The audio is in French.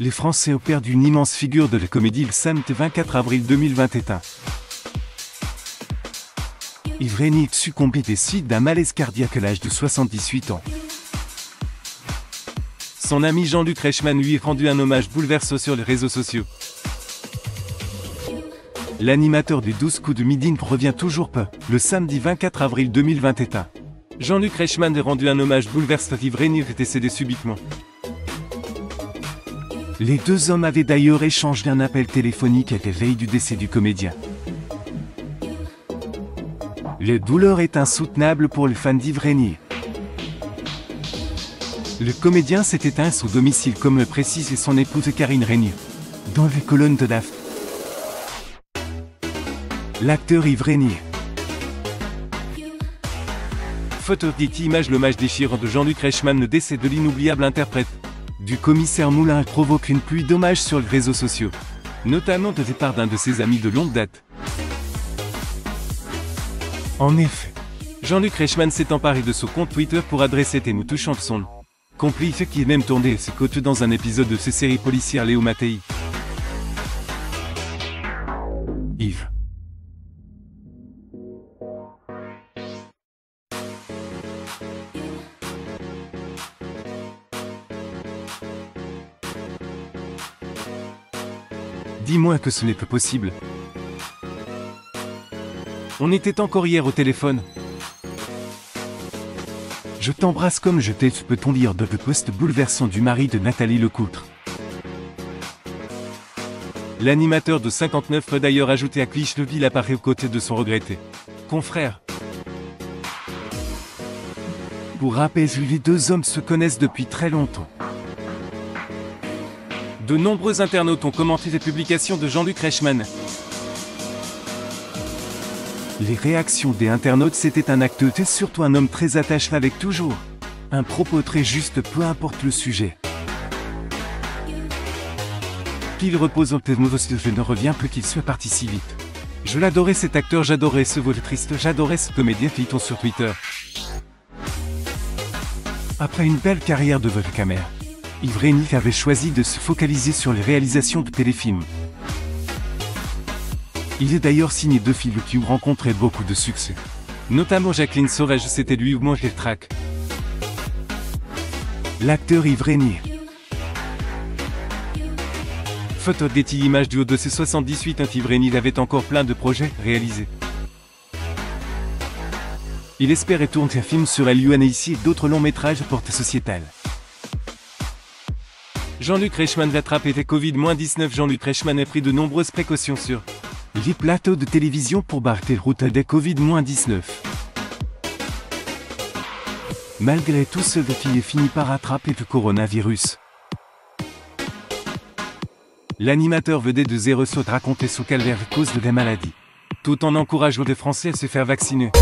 Les Français ont perdu une immense figure de la comédie le samedi 24 avril 2021. Yves Régnier succombé des suites d'un malaise cardiaque à l'âge de 78 ans. Son ami Jean-Luc Reichmann lui a rendu un hommage bouleversant sur les réseaux sociaux. L'animateur des 12 coups de midi ne revient toujours pas, le samedi 24 avril 2021. Jean-Luc Reichmann a rendu un hommage bouleversant à Yves Régnier qui est décédé subitement. Les deux hommes avaient d'ailleurs échangé un appel téléphonique à la veille du décès du comédien. La douleur est insoutenable pour le fan d'Yves Régnier. Le comédien s'est éteint à son domicile comme le précise son épouse Karine Régnier. Dans les colonnes de DAF. L'acteur Yves Régnier. Photo dit image. L'hommage déchirant de Jean-Luc Reichmann, le décès de l'inoubliable interprète du commissaire Moulin provoque une pluie d'hommages sur les réseaux sociaux, notamment de départ d'un de ses amis de longue date. En effet, Jean-Luc Reichmann s'est emparé de son compte Twitter pour adresser des mots touchants de son complice qui est même tourné ses côtés dans un épisode de ses séries policières Léo Mattei. Yves. Dis-moi que ce n'est pas possible. On était encore hier au téléphone. Je t'embrasse comme je t'ai, peut-on lire de le post bouleversant du mari de Nathalie Lecoutre. L'animateur de 59 a d'ailleurs ajouté à Clichy-le-Ville apparaît aux côtés de son regretté confrère. Pour rappel, les deux hommes se connaissent depuis très longtemps. De nombreux internautes ont commenté les publications de Jean-Luc Reichmann. Les réactions des internautes, c'était un acteur et surtout un homme très attaché avec toujours un propos très juste peu importe le sujet. Qu'il repose en paix, je ne reviens plus qu'il soit parti si vite. Je l'adorais cet acteur, j'adorais ce vol triste, j'adorais ce comédien, fit-on sur Twitter. Après une belle carrière de webcamer, Yves Régnier avait choisi de se focaliser sur les réalisations de téléfilms. Il est d'ailleurs signé 2 films qui ont rencontré beaucoup de succès. Notamment Jacqueline Sauvage, c'était lui ou Mange les tracks. L'acteur Yves Régnier. Photo Getty Images du haut de ses 78 ans. Yves Régnier avait encore plein de projets réalisés. Il espère et tourne un film sur Eliane ici et d'autres longs métrages portés sociétales. Jean-Luc Reichmann attrapé des Covid-19. Jean-Luc Reichmann a pris de nombreuses précautions sur les plateaux de télévision pour barrer route des Covid-19. Malgré tout, ce défi est fini par attraper le coronavirus. L'animateur vedette de Zéro saute raconter son calvaire à cause de la maladie, tout en encourageant les Français à se faire vacciner.